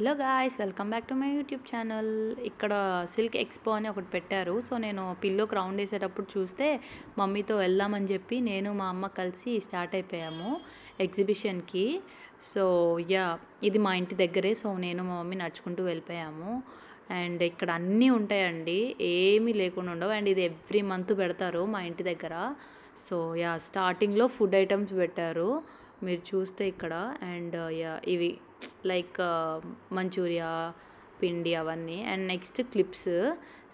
Hello guys, welcome back to my YouTube channel. ఇక్కడ silk expo అని ఒకటి పెట్టారు. సో నేను పిల్లోకి రౌండ్ వేసేటప్పుడు చూస్తే మమ్మీతో వెళ్దామని చెప్పి నేను మా అమ్మ కలిసి స్టార్ట్ అయిపోయాము ఎగ్జిబిషన్కి. సో ఇది మా ఇంటి దగ్గరే. సో నేను మా మమ్మీ నడుచుకుంటూ వెళ్ళిపోయాము. అండ్ ఇక్కడ అన్నీ ఉంటాయండి, ఏమీ లేకుండా ఉండవు. అండ్ ఇది ఎవ్రీ మంత్ పెడతారు మా ఇంటి దగ్గర. సో స్టార్టింగ్లో ఫుడ్ ఐటమ్స్ పెట్టారు మీరు చూస్తే ఇక్కడ. అండ్ ఇవి లైక్ మంచూరియా పిండి అవన్నీ. And next clips.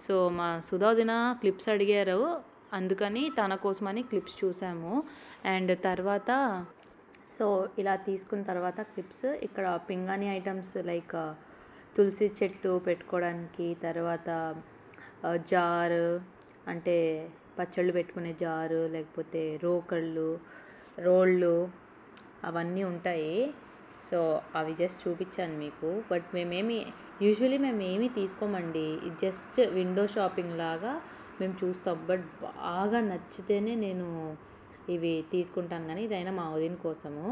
సో మా సుధాదిన క్లిప్స్ అడిగారు, అందుకని తన కోసమని క్లిప్స్ చూసాము. అండ్ తర్వాత సో ఇలా తీసుకున్న తర్వాత క్లిప్స్ ఇక్కడ పింగాణి ఐటమ్స్ లైక్ తులసి చెట్టు పెట్టుకోవడానికి, తర్వాత జారు అంటే పచ్చళ్ళు పెట్టుకునే జారు, లేకపోతే రోళ్ళు అవన్నీ ఉంటాయి. సో అవి జస్ట్ చూపించాను మీకు. బట్ యూజువలీ మేము ఏమీ తీసుకోమండి, ఇది జస్ట్ విండో షాపింగ్ లాగా మేము చూస్తాం. బట్ బాగా నచ్చితేనే నేను ఇవి తీసుకుంటాను, కానీ ఇదైనా మా వదిన కోసము.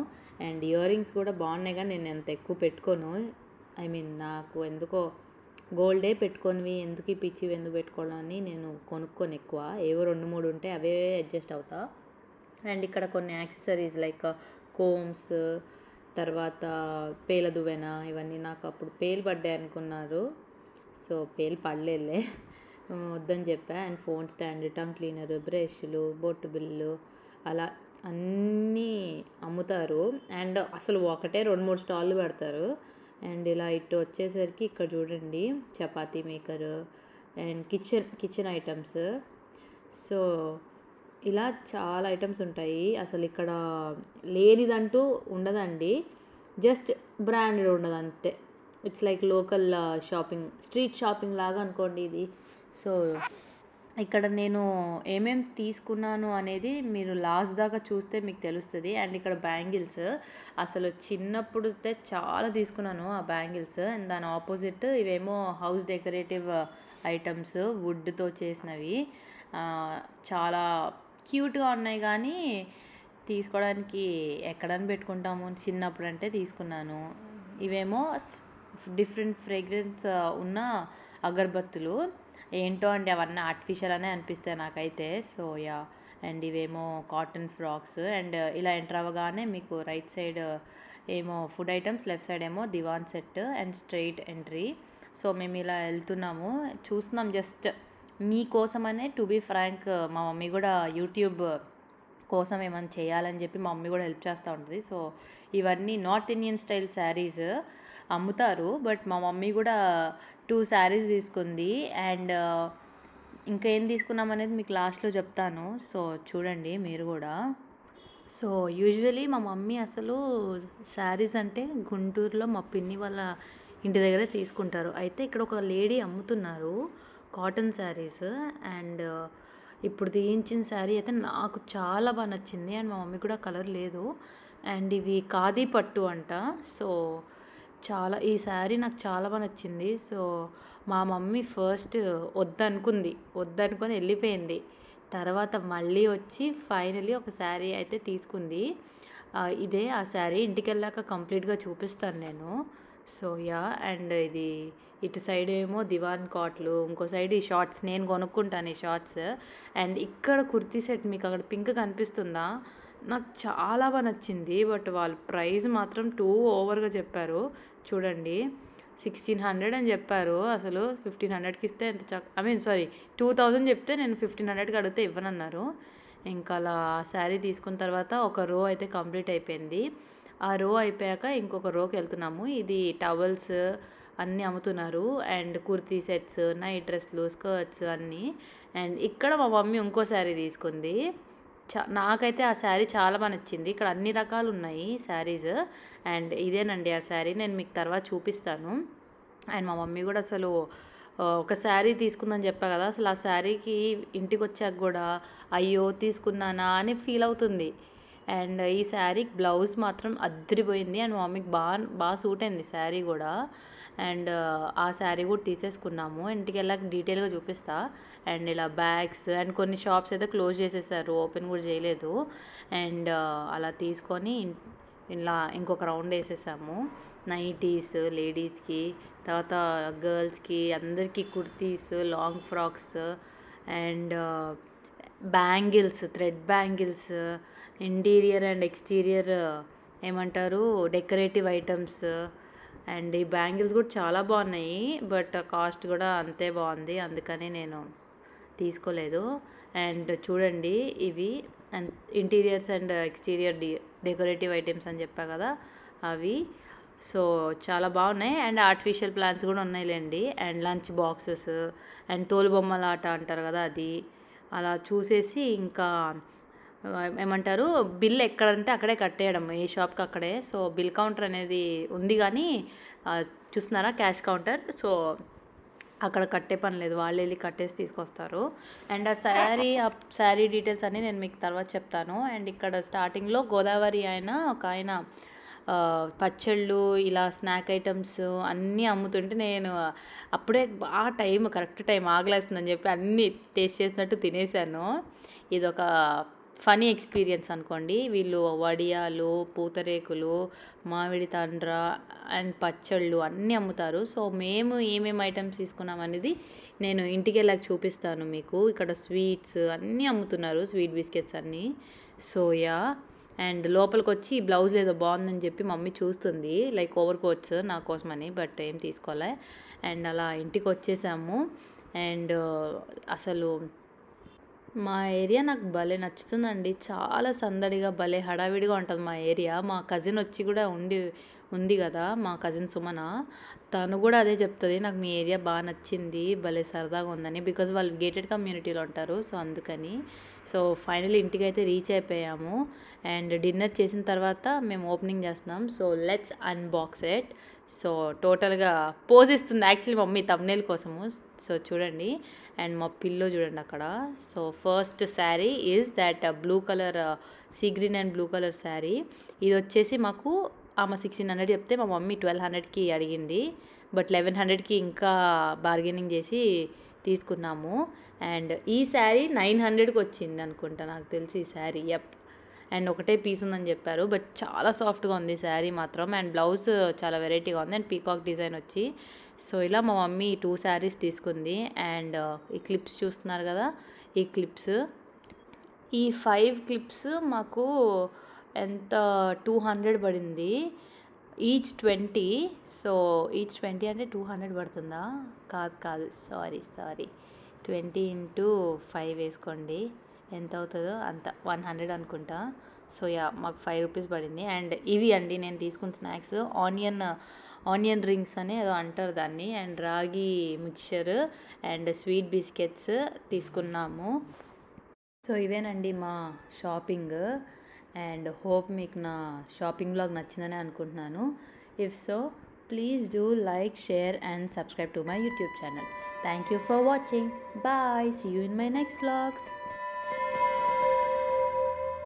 అండ్ ఇయర్ రింగ్స్ కూడా బాగున్నాయి, కానీ నేను ఎంత ఎక్కువ పెట్టుకోను. నాకు ఎందుకో గోల్డే పెట్టుకోనివి ఎందుకు, ఈ పిచ్చివి ఎందుకు పెట్టుకోవడం అని నేను కొనుక్కొని ఎక్కువ. ఏవో 2-3 ఉంటే అవే అడ్జస్ట్ అవుతా. అండ్ ఇక్కడ కొన్ని యాక్సెసరీస్ లైక్ కోమ్స్, తర్వాత పేల దువ్వెన, ఇవన్నీ నాకు అప్పుడు పేలు పడ్డాయి అనుకున్నారు. సో పేలు పడలేదులే, వద్దని చెప్పా. And phone stand, tongue cleaner, బ్రష్లు, బొట్టు బిల్లు, అలా అన్నీ అమ్ముతారు. అండ్ అసలు ఒకటే 2-3 స్టాళ్ళు పెడతారు. అండ్ ఇలా ఇటు వచ్చేసరికి ఇక్కడ చూడండి chapati maker and kitchen items. So ఇలా చాలా ఐటమ్స్ ఉంటాయి. అసలు ఇక్కడ లేనిదంటూ ఉండదండి, జస్ట్ బ్రాండెడ్ ఉండదు అంతే. It's like local shopping, street shopping లాగా అనుకోండి ఇది. సో ఇక్కడ నేను ఏమేమి తీసుకున్నాను అనేది మీరు లాస్ట్ దాకా చూస్తే మీకు తెలుస్తుంది. అండ్ ఇక్కడ బ్యాంగిల్స్, అసలు చిన్నప్పుడు చాలా తీసుకున్నాను ఆ బ్యాంగిల్స్. అండ్ దాని ఆపోజిట్ ఇవేమో హౌస్ డెకరేటివ్ ఐటమ్స్, వుడ్తో చేసినవి. చాలా క్యూట్గా ఉన్నాయి, కానీ తీసుకోవడానికి ఎక్కడని పెట్టుకుంటాము. చిన్నప్పుడు అంటే తీసుకున్నాను. ఇవేమో డిఫరెంట్ ఫ్రేగ్రెన్స్ ఉన్న అగరబత్తులు. ఏంటో అండి, అవన్నీ ఆర్టిఫిషియల్ అనే అనిపిస్తాయి నాకైతే. సో అండ్ ఇవేమో కాటన్ ఫ్రాక్స్. అండ్ ఇలా ఎంటర్ అవ్వగానే మీకు రైట్ సైడ్ ఏమో ఫుడ్ ఐటమ్స్, లెఫ్ట్ సైడ్ ఏమో దివాన్ set and straight entry. So మేము ఇలా వెళ్తున్నాము, చూస్తున్నాం జస్ట్ మీకోసమనే. టు బీ ఫ్రాంక్, మా మమ్మీ కూడా యూట్యూబ్ కోసం ఏమైనా చేయాలని చెప్పి మా మమ్మీ కూడా హెల్ప్ చేస్తూ ఉంటుంది. సో ఇవన్నీ నార్త్ ఇండియన్ స్టైల్ శారీస్ అమ్ముతారు. బట్ మా మమ్మీ కూడా 2 శారీస్ తీసుకుంది. అండ్ ఇంకా ఏం తీసుకున్నాం అనేది మీకు లాస్ట్లో చెప్తాను. సో చూడండి మీరు కూడా. సో యూజువలీ మా మమ్మీ అసలు శారీస్ అంటే గుంటూరులో మా పిన్ని వాళ్ళ ఇంటి దగ్గరే తీసుకుంటారు. అయితే ఇక్కడ ఒక లేడీ అమ్ముతున్నారు కాటన్ శారీస్. అండ్ ఇప్పుడు తీయించిన శారీ అయితే నాకు చాలా బాగా నచ్చింది. అండ్ మా మమ్మీ కూడా కలర్ లేదు. అండ్ ఇవి ఖాదీ పట్టు అంట. సో ఈ శారీ నాకు చాలా బాగా నచ్చింది. సో మా మమ్మీ ఫస్ట్ వద్దనుకొని వెళ్ళిపోయింది. తర్వాత మళ్ళీ వచ్చి ఫైనలీ ఒక శారీ అయితే తీసుకుంది. ఇదే ఆ శారీ. ఇంటికి వెళ్ళాక కంప్లీట్గా చూపిస్తాను నేను. సో అండ్ ఇది ఇటు సైడ్ ఏమో దివాన్ కాట్లు, ఇంకో సైడ్ ఈ షార్ట్స్. నేను కొనుక్కుంటాను ఈ షార్ట్స్. అండ్ ఇక్కడ కుర్తీ సెట్, మీకు అక్కడ పింక్ కనిపిస్తుందా, నాకు చాలా బాగా నచ్చింది. బట్ వాళ్ళు ప్రైస్ మాత్రం టూ ఓవర్గా చెప్పారు. చూడండి 1600 అని చెప్పారు. అసలు 1500కి ఇస్తే ఎంత 2000 చెప్తే నేను 1500కి అడిగితే ఇవ్వనన్నారు. ఇంకా అలా శారీ తీసుకున్న తర్వాత ఒక రో అయితే కంప్లీట్ అయిపోయింది. ఆ రో అయిపోయాక ఇంకొక రోకి వెళ్తున్నాము. ఇది టవల్స్ అన్నీ అమ్ముతున్నారు. అండ్ కుర్తీ సెట్స్, నైట్ డ్రెస్లు, స్కర్ట్స్ అన్నీ. అండ్ ఇక్కడ మా మమ్మీ ఇంకో శారీ తీసుకుంది. నాకైతే ఆ శారీ చాలా బాగా నచ్చింది. ఇక్కడ అన్ని రకాలు ఉన్నాయి శారీస్. అండ్ ఇదేనండి ఆ శారీ, నేను మీకు తర్వాత చూపిస్తాను. అండ్ మా మమ్మీ కూడా అసలు ఒక శారీ తీసుకుందని చెప్పా కదా, అసలు ఆ శారీకి ఇంటికి వచ్చాక కూడా అయ్యో తీసుకున్నానా అని ఫీల్ అవుతుంది. అండ్ ఈ శారీకి బ్లౌజ్ మాత్రం అద్దరిపోయింది. అండ్ మా మమ్మీకి బాగా సూట్ అయింది శారీ కూడా. అండ్ ఆ శారీ కూడా తీసేసుకున్నాము. ఇంటికి వెళ్ళాక డీటెయిల్గా చూపిస్తా. అండ్ ఇలా బ్యాగ్స్ అండ్ కొన్ని షాప్స్ అయితే క్లోజ్ చేసేసారు, ఓపెన్ కూడా చేయలేదు. అండ్ అలా తీసుకొని ఇలా ఇంకొక రౌండ్ వేసేసాము. నైటీస్ లేడీస్కి, తర్వాత గర్ల్స్కి అందరికీ kurtis, long frocks and bangles, thread bangles, interior and exterior ఏమంటారు డెకరేటివ్ ఐటమ్స్. అండ్ ఈ బ్యాంగిల్స్ కూడా చాలా బాగున్నాయి, బట్ కాస్ట్ కూడా అంతే బాగుంది, అందుకని నేను తీసుకోలేదు. అండ్ చూడండి ఇవి and interiors and exterior decorative items అని చెప్పా కదా అవి. సో చాలా బాగున్నాయి. అండ్ ఆర్టిఫిషియల్ ప్లాంట్స్ కూడా ఉన్నాయిలేండి. అండ్ లంచ్ బాక్సెస్ అండ్ తోలుబొమ్మల ఆట అంటారు కదా అది. అలా చూసేసి ఇంకా ఏమంటారు బిల్ ఎక్కడంటే అక్కడే కట్టేయడం, ఏ షాప్కి అక్కడే. సో బిల్ కౌంటర్ అనేది ఉంది కానీ చూస్తున్నారా క్యాష్ కౌంటర్. సో అక్కడ కట్టే పని లేదు, వాళ్ళు వెళ్ళి కట్టేసి తీసుకొస్తారు. అండ్ ఆ శారీ డీటెయిల్స్ అన్నీ నేను మీకు తర్వాత చెప్తాను. అండ్ ఇక్కడ స్టార్టింగ్లో గోదావరి ఒక ఆయన పచ్చళ్ళు ఇలా స్నాక్ ఐటమ్స్ అన్నీ అమ్ముతుంటే నేను అప్పుడే బాగా కరెక్ట్ టైం ఆగలేస్తుందని చెప్పి అన్నీ టేస్ట్ చేసినట్టు తినేసాను. ఇదొక ఫనీ ఎక్స్పీరియన్స్ అనుకోండి. వీళ్ళు వడియాలు, పూతరేకులు, మామిడి తండ్ర అండ్ పచ్చళ్ళు అన్నీ అమ్ముతారు. సో మేము ఏమేమి ఐటమ్స్ తీసుకున్నాం అనేది నేను ఇంటికి వెళ్ళాక చూపిస్తాను మీకు. ఇక్కడ స్వీట్స్ అన్నీ అమ్ముతున్నారు, స్వీట్ బిస్కెట్స్ అన్నీ. సోయా అండ్ లోపలికి వచ్చి బ్లౌజ్ ఏదో బాగుందని చెప్పి మమ్మీ చూస్తుంది, లైక్ ఓవర్ కోట్స్ నా కోసమని, బట్ ఏం తీసుకోలే. అండ్ అలా ఇంటికి వచ్చేసాము. అండ్ అసలు మా ఏరియా నాకు భలే నచ్చుతుందండి, చాలా సందడిగా భలే హడావిడిగా ఉంటుంది మా ఏరియా. మా కజిన్ వచ్చి కూడా ఉంది కదా మా కజిన్ సుమన, తను కూడా అదే చెప్తుంది, నాకు మీ ఏరియా బాగా నచ్చింది, భలే సరదాగా ఉందని. బికాజ్ వాళ్ళు గేటెడ్ కమ్యూనిటీలో ఉంటారు, సో అందుకని. సో ఫైనల్లీ ఇంటికి అయితే రీచ్ అయిపోయాము. అండ్ డిన్నర్ చేసిన తర్వాత మేము ఓపెనింగ్ చేస్తున్నాం. So let's unbox it. So టోటల్గా పోజ్ ఇస్తుంది యాక్చువల్లీ మమ్మీ థంబ్నెయిల్ కోసము. సో చూడండి. అండ్ మా పిల్లో చూడండి అక్కడ. So first sari is that blue colour sea green and blue colour sari. ఇది వచ్చేసి మాకు ఆమె 1600 చెప్తే మా మమ్మీ 1200కి అడిగింది, బట్ 1100కి ఇంకా బార్గెనింగ్ చేసి తీసుకున్నాము. అండ్ ఈ శారీ 900కి వచ్చింది అనుకుంటా నాకు తెలిసి ఈ శారీ. అండ్ ఒకటే పీస్ ఉందని చెప్పారు, బట్ చాలా సాఫ్ట్గా ఉంది శారీ మాత్రం. అండ్ బ్లౌజ్ చాలా వెరైటీగా ఉంది అండ్ పీకాక్ డిజైన్ వచ్చి. సో ఇలా మా మమ్మీ 2 శారీస్ తీసుకుంది. అండ్ ఈ క్లిప్స్ చూస్తున్నారు కదా, ఈ క్లిప్స్, ఈ 5 క్లిప్స్ మాకు ఎంత 200 పడింది, ఈచ్ 20. సో ఈచ్ 20 అంటే 200 పడుతుందా? కాదు సారీ 20 ఇంటూ 5 వేసుకోండి, ఎంత అవుతుందో అంత 100 అనుకుంటా. సో మాకు 5 రూపీస్ పడింది. అండ్ ఇవి అండి నేను తీసుకున్న స్నాక్స్, ఆనియన్ రింగ్స్ అని ఏదో అంటారు దాన్ని, అండ్ రాగి మిక్చర్ అండ్ స్వీట్ బిస్కెట్స్ తీసుకున్నాము. సో ఇవేనండి మా షాపింగ్. అండ్ హోప్ మీకు నా షాపింగ్ బ్లాగ్ నచ్చిందని అనుకుంటున్నాను. If so please do like, share and subscribe to my YouTube channel. Thank you for watching. Bye. See you in my next vlogs.